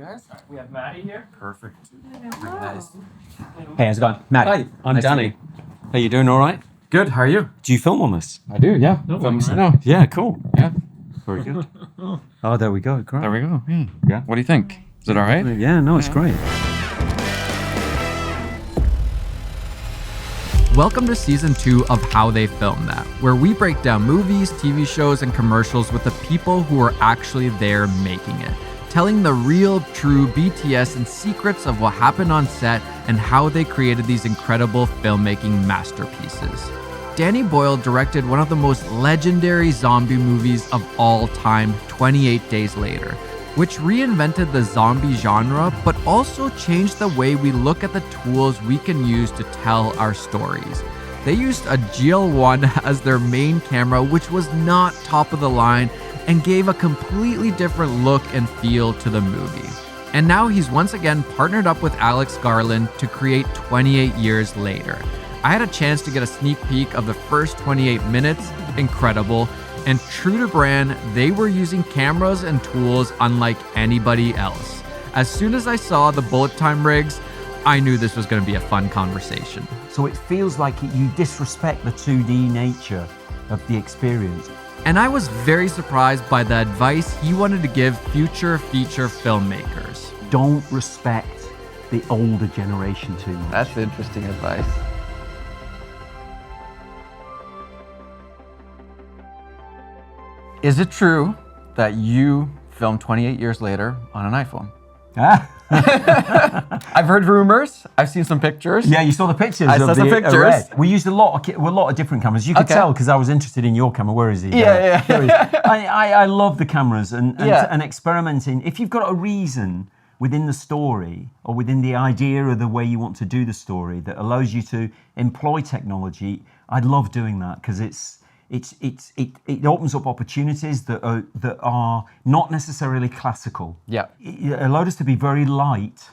guys. We have Matti here. Perfect. Nice. Hey, how's it going? Matti. Hi, I'm Nice to Danny. meet you. How you doing? All right? Good, how are you? Do you film on this? I do, yeah. Filming right now. Yeah, cool. Yeah. Very good. Oh, there we go. Great. There we go. Yeah. Yeah. What do you think? Is it all right? Yeah, no, it's great. Welcome to season 2 of How They Film That, where we break down movies, TV shows, and commercials with the people who are actually there making it, telling the real, true BTS and secrets of what happened on set and how they created these incredible filmmaking masterpieces. Danny Boyle directed one of the most legendary zombie movies of all time, 28 Days Later, which reinvented the zombie genre, but also changed the way we look at the tools we can use to tell our stories. They used a GL1 as their main camera, which was not top of the line, and gave a completely different look and feel to the movie. And now he's once again partnered up with Alex Garland to create 28 Years Later. I had a chance to get a sneak peek of the first 28 minutes, incredible, and true to brand, they were using cameras and tools unlike anybody else. As soon as I saw the bullet time rigs, I knew this was going to be a fun conversation. So it feels like you disrespect the 2D nature of the experience. And I was very surprised by the advice he wanted to give future feature filmmakers. Don't respect the older generation too much. That's interesting advice. Is it true that you filmed 28 Years Later on an iPhone? I've heard rumors. I've seen some pictures. Yeah, you saw the pictures. I saw some pictures. array. We used a lot of different cameras. You could tell because I was interested in your camera. Where is he? Yeah. There he is. I love the cameras and Yeah. experimenting. If you've got a reason within the story or within the idea or the way you want to do the story that allows you to employ technology, I'd love doing that because it opens up opportunities that are not necessarily classical. Yeah. It allowed us to be very light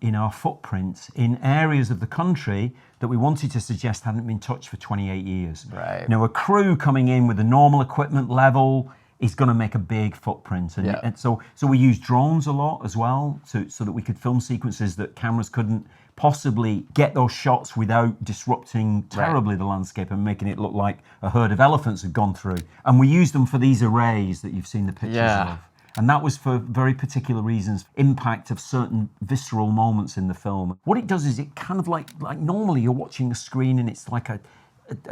in our footprint in areas of the country that we wanted to suggest hadn't been touched for 28 years. Right. Now, a crew coming in with a normal equipment level is going to make a big footprint. And so we use drones a lot as well so that we could film sequences that cameras couldn't possibly get those shots without disrupting terribly the landscape and making it look like a herd of elephants had gone through. And we used them for these arrays that you've seen the pictures of. And that was for very particular reasons, impact of certain visceral moments in the film. What it does is it kind of like normally you're watching a screen and it's like a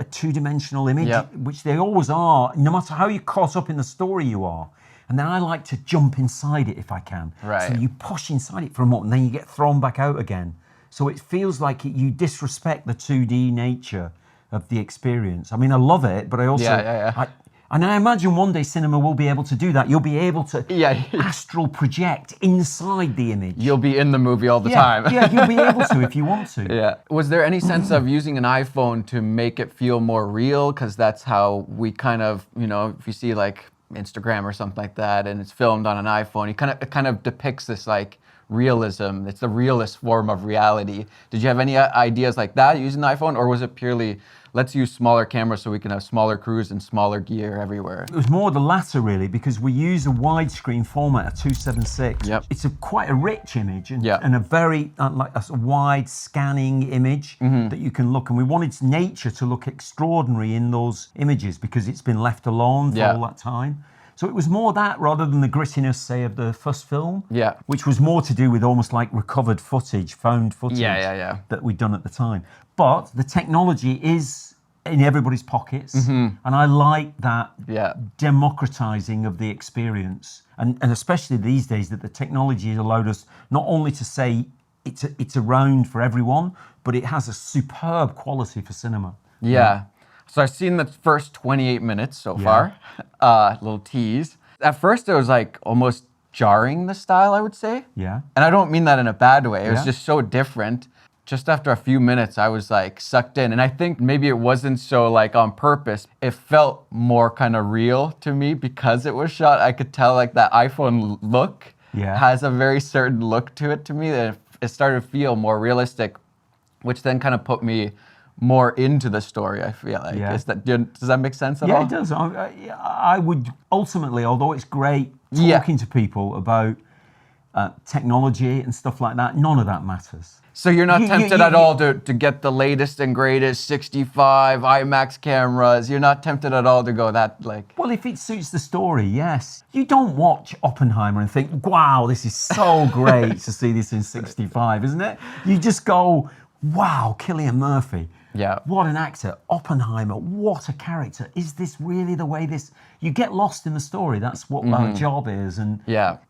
two-dimensional image, which they always are, no matter how you caught up in the story you are. And then I like to jump inside it if I can. Right. So you push inside it for a moment, and then you get thrown back out again. So it feels like you disrespect the 2D nature of the experience. I mean, I love it, but I also... And I imagine one day cinema will be able to do that. You'll be able to astral project inside the image. You'll be in the movie all the time. Yeah, you'll be able to if you want to. Yeah. Was there any sense of using an iPhone to make it feel more real? Because that's how we kind of, if you see like Instagram or something like that and it's filmed on an iPhone, it kind of depicts this like realism. It's the realist form of reality. Did you have any ideas like that using the iPhone, or was it purely let's use smaller cameras so we can have smaller crews and smaller gear everywhere? It was more the latter really, because we use a widescreen format, a 276. Yep. It's quite a rich image and a very like a wide scanning image that you can look. And we wanted nature to look extraordinary in those images because it's been left alone for all that time. So it was more that rather than the grittiness, say, of the first film, which was more to do with almost like recovered footage, found footage that we'd done at the time. But the technology is in everybody's pockets, and I like that democratizing of the experience. And especially these days that the technology has allowed us not only to say it's around for everyone, but it has a superb quality for cinema. So I've seen the first 28 minutes so far, little tease. At first it was like almost jarring, the style, I would say. Yeah. And I don't mean that in a bad way. It was just so different. Just after a few minutes, I was like sucked in. And I think maybe it wasn't so like on purpose. It felt more kind of real to me because it was shot. I could tell like that iPhone look has a very certain look to it to me. That it started to feel more realistic, which then kind of put me more into the story, I feel like. Does that make sense at all? Yeah, it does. I would ultimately, although it's great talking to people about technology and stuff like that. None of that matters. So you're not tempted at all to get the latest and greatest 65 IMAX cameras? You're not tempted at all to go that like... Well, if it suits the story, yes. You don't watch Oppenheimer and think, wow, this is so great to see this in 65, isn't it? You just go, wow, Cillian Murphy. Yeah. What an actor. Oppenheimer, what a character. Is this really the way this... You get lost in the story. That's what our job is. And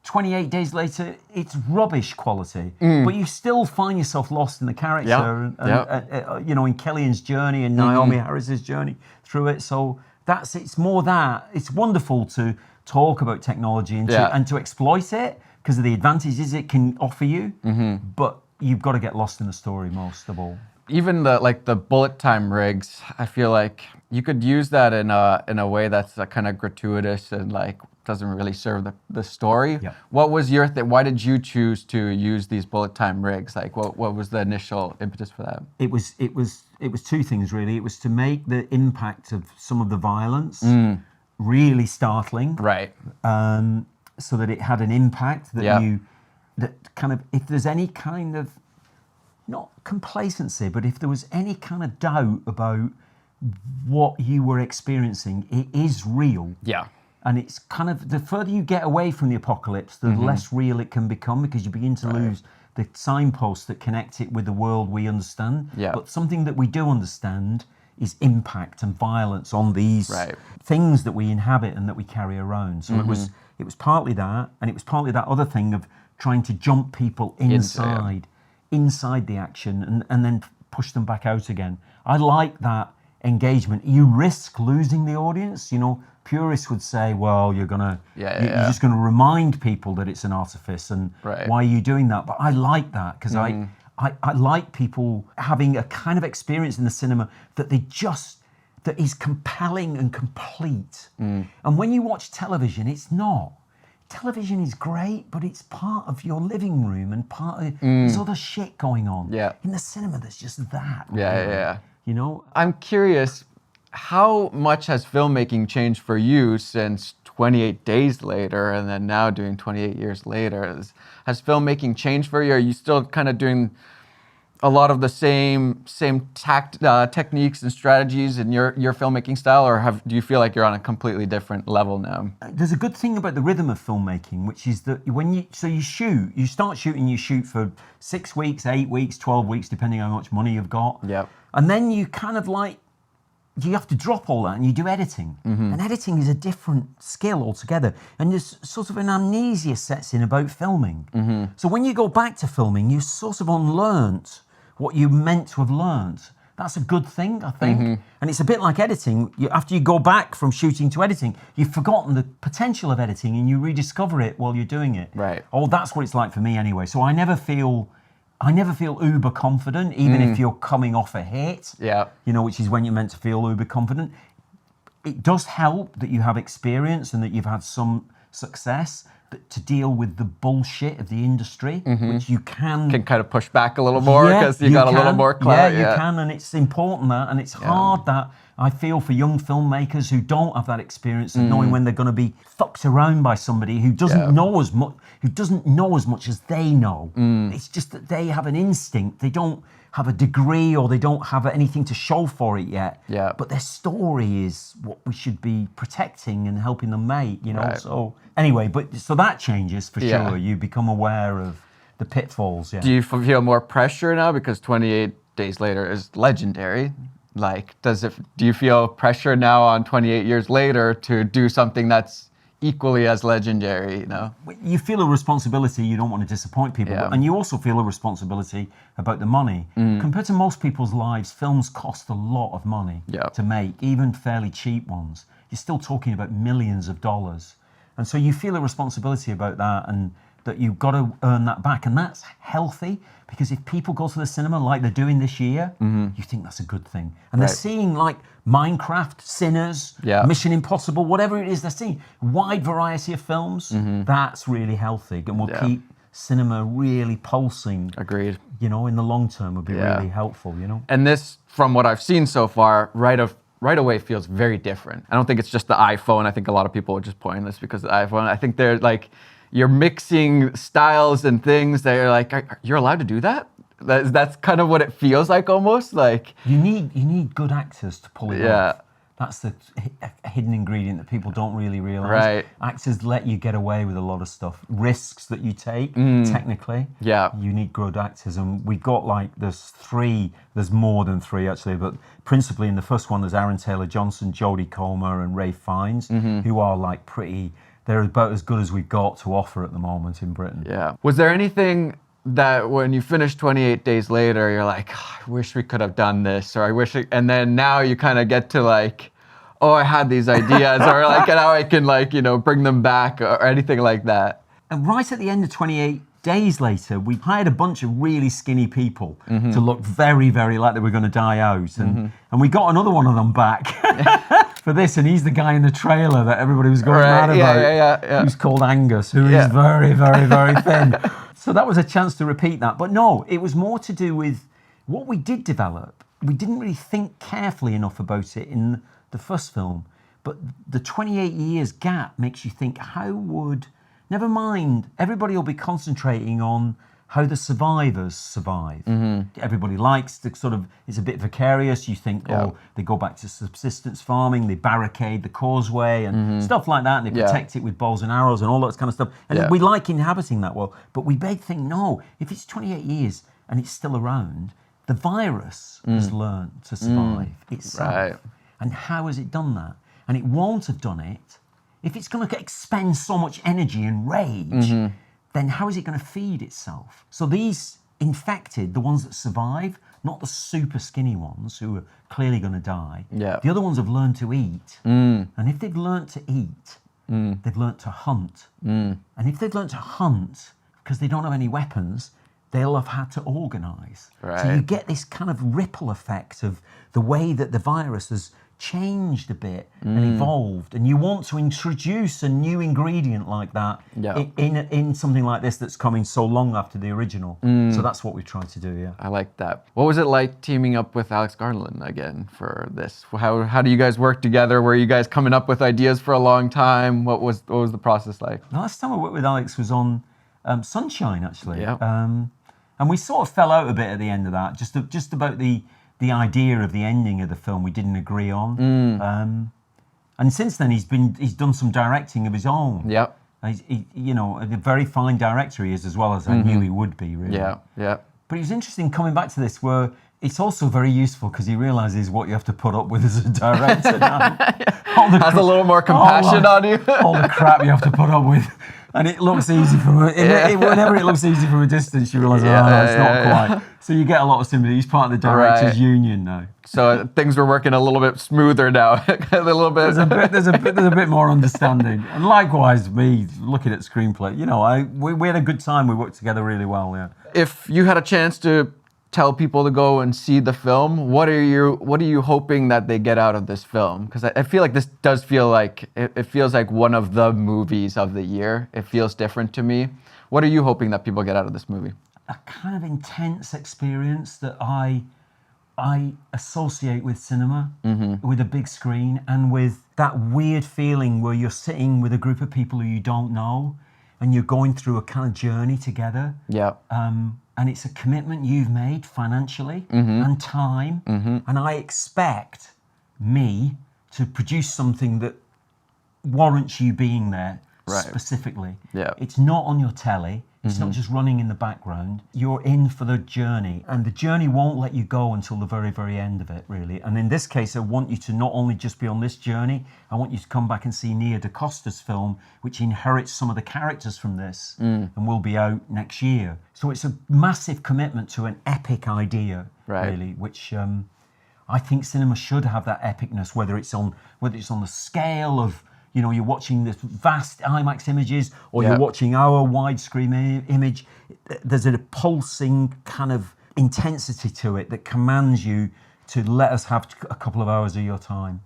28 days later, it's rubbish quality. But you still find yourself lost in the character. And, you know, in Cillian's journey and Naomi Harris's journey through it. So it's more that. It's wonderful to talk about technology and to exploit it because of the advantages it can offer you. But you've got to get lost in the story most of all. Even the bullet time rigs, I feel like you could use that in a way that's kind of gratuitous and like doesn't really serve the story. Yeah. What was your why did you choose to use these bullet time rigs? Like what was the initial impetus for that? It was two things really. It was to make the impact of some of the violence really startling. Right. So that it had an impact that if there's any kind of not complacency, but if there was any kind of doubt about what you were experiencing, it is real. Yeah. And it's kind of, the further you get away from the apocalypse, the less real it can become because you begin to lose the signposts that connect it with the world we understand. Yeah. But something that we do understand is impact and violence on these things that we inhabit and that we carry around. So it was partly that, and it was partly that other thing of trying to jump people inside the action and then push them back out again. I like that engagement. You risk losing the audience. You know, purists would say, well, you're just going to remind people that it's an artifice and why are you doing that? But I like that because I like people having a kind of experience in the cinema that that is compelling and complete. And when you watch television, it's not. Television is great, but it's part of your living room and part of there's other shit going on. Yeah. In the cinema, there's just that. Yeah. You know? I'm curious, how much has filmmaking changed for you since 28 days later and then now doing 28 years later? Has filmmaking changed for you? Are you still kind of doing a lot of the same techniques and strategies in your filmmaking style, or do you feel like you're on a completely different level now? There's a good thing about the rhythm of filmmaking, which is that when you start shooting, you shoot for 6 weeks, 8 weeks, 12 weeks, depending on how much money you've got. Yeah. And then you kind of you have to drop all that and you do editing. And editing is a different skill altogether. And there's sort of an amnesia sets in about filming. So when you go back to filming, you sort of unlearned what you meant to have learned. That's a good thing, I think. And it's a bit like editing. After you go back from shooting to editing, you've forgotten the potential of editing and you rediscover it while you're doing it. Right. Oh, that's what it's like for me anyway. So I never feel uber confident, even if you're coming off a hit. Yeah. You know, which is when you're meant to feel uber confident. It does help that you have experience and that you've had some success to deal with the bullshit of the industry, which you can kind of push back a little more because you got a little more clout. Yeah, you can, and it's important that, and it's hard that I feel for young filmmakers who don't have that experience of knowing when they're going to be fucked around by somebody who doesn't know as much as they know. It's just that they have an instinct. They don't have a degree or they don't have anything to show for it yet. Yeah. But their story is what we should be protecting and helping them make, you know. Right. So anyway, so that changes for sure. You become aware of the pitfalls. Yeah. Do you feel more pressure now because 28 days later is legendary? Like, do you feel pressure now on 28 years later to do something that's equally as legendary, you know? You feel a responsibility, you don't want to disappoint people, and you also feel a responsibility about the money. Compared to most people's lives, films cost a lot of money to make, even fairly cheap ones. You're still talking about millions of dollars. And so you feel a responsibility about that and that you've got to earn that back. And that's healthy because if people go to the cinema like they're doing this year, you think that's a good thing. And they're seeing like Minecraft, Sinners, Mission Impossible, whatever it is they're seeing, wide variety of films, that's really healthy and will keep cinema really pulsing. Agreed. You know, in the long term would be really helpful, you know? And this, from what I've seen so far, right away feels very different. I don't think it's just the iPhone. I think a lot of people are just pointing this because of the iPhone. I think they're like, you're mixing styles and things that you're like, you're allowed to do that? That's kind of what it feels like almost. Like you need good actors to pull it off. That's the hidden ingredient that people don't really realize. Right. Actors let you get away with a lot of stuff. Risks that you take, technically. Yeah. You need good actors. And we've got there's more than three actually, but principally in the first one, there's Aaron Taylor-Johnson, Jodie Comer, and Ray Fiennes, who are like they're about as good as we've got to offer at the moment in Britain. Yeah. Was there anything that when you finish 28 Days Later, you're like, oh, I wish we could have done this, or I wish, and then now you kind of get to like, oh, I had these ideas, or like now I can like, bring them back or anything like that. And right at the end of 28 Days Later, we hired a bunch of really skinny people to look very, very like they were going to die out. And we got another one of them back for this, and he's the guy in the trailer that everybody was going mad about, who's called Angus, who is very, very, very thin. So that was a chance to repeat that. But no, it was more to do with what we did develop. We didn't really think carefully enough about it in the first film. But the 28 years gap makes you think, never mind, everybody will be concentrating on how the survivors survive. Everybody likes the it's a bit vicarious. You think, they go back to subsistence farming, they barricade the causeway and stuff like that, and they protect it with bows and arrows and all that kind of stuff. And we like inhabiting that world. But we think, no, if it's 28 years and it's still around, the virus has learned to survive itself. Right. And how has it done that? And it won't have done it if it's going to expend so much energy and rage. Then how is it going to feed itself? So these infected, the ones that survive, not the super skinny ones who are clearly going to die, the other ones have learned to eat. And if they've learned to eat, they've learned to hunt. And if they've learned to hunt, because they don't have any weapons, they'll have had to organise. Right. So you get this kind of ripple effect of the way that the virus has changed a bit and evolved, and you want to introduce a new ingredient like that in something like this that's coming so long after the original. So that's what we tried to do. I like that. What was it like teaming up with Alex Garland again for this? How do you guys work together? Were you guys coming up with ideas for a long time? What was the process like? The last time I worked with Alex was on Sunshine, actually. And we sort of fell out a bit at the end of that, just about the idea of the ending of the film we didn't agree on. And since then he's done some directing of his own. He's a very fine director he is, as well as I knew he would be, really. But it was interesting coming back to this, where it's also very useful because he realises what you have to put up with as a director now. Has a little more compassion on you. All the crap you have to put up with. And it looks easy whenever it looks easy from a distance, you realise, it's not quite. So you get a lot of sympathy. He's part of the directors' union now. So things were working a little bit smoother now. A little bit. There's a bit more understanding. And likewise, me looking at screenplay, we had a good time. We worked together really well. If you had a chance to tell people to go and see the film, what are you hoping that they get out of this film? Because I feel like this does feel like it feels like one of the movies of the year. It feels different to me. What are you hoping that people get out of this movie? A kind of intense experience that I associate with cinema, with a big screen, and with that weird feeling where you're sitting with a group of people who you don't know, and you're going through a kind of journey together. And it's a commitment you've made financially and time. And I expect me to produce something that warrants you being there specifically. It's not on your telly. It's not just running in the background. You're in for the journey, and the journey won't let you go until the very, very end of it, really. And in this case, I want you to not only just be on this journey, I want you to come back and see Nia DaCosta's film, which inherits some of the characters from this and will be out next year. So it's a massive commitment to an epic idea, really, which I think cinema should have that epicness, whether it's on the scale of, you're watching this vast IMAX images, or you're watching our widescreen image. There's a pulsing kind of intensity to it that commands you to let us have a couple of hours of your time.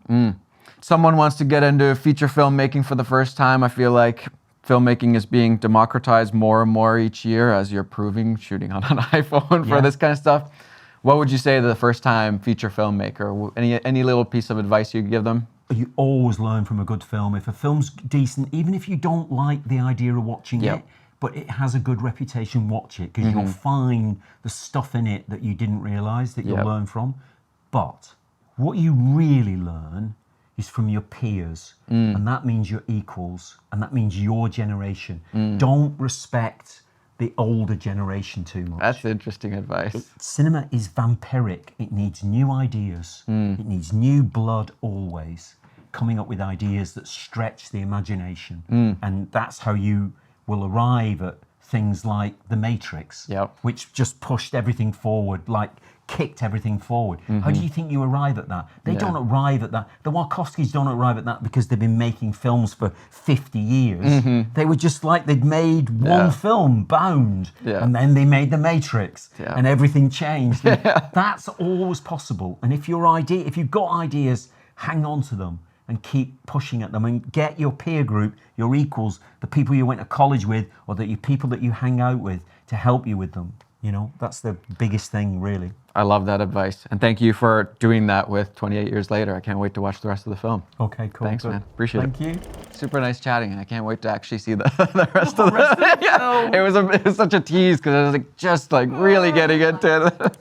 Someone wants to get into feature filmmaking for the first time. I feel like filmmaking is being democratized more and more each year, as you're proving, shooting on an iPhone for this kind of stuff. What would you say to the first-time feature filmmaker? Any little piece of advice you could give them? you always learn from a good film. If a film's decent, even if you don't like the idea of watching it, but it has a good reputation, watch it, because you'll find the stuff in it that you didn't realise that you'll learn from. But what you really learn is from your peers, and that means your equals, and that means your generation. Don't respect the older generation too much. That's interesting advice. Cinema is vampiric. It needs new ideas. It needs new blood always, coming up with ideas that stretch the imagination. And that's how you will arrive at things like The Matrix, which just pushed everything forward, like kicked everything forward. How do you think you arrive at that? They don't arrive at that. The Wachowskis don't arrive at that because they've been making films for 50 years. They were just like, they'd made one film, Bound, and then they made The Matrix, and everything changed. That's always possible. And if you've got ideas, hang on to them and keep pushing at them, and get your peer group, your equals, the people you went to college with, or the people that you hang out with, to help you with them. You know, that's the biggest thing, really. I love that advice. And thank you for doing that with 28 Years Later. I can't wait to watch the rest of the film. Okay, cool. Thanks, man. Appreciate it. Thank you. Super nice chatting. And I can't wait to actually see the rest of the film. It was such a tease because I was like, just like really getting into it.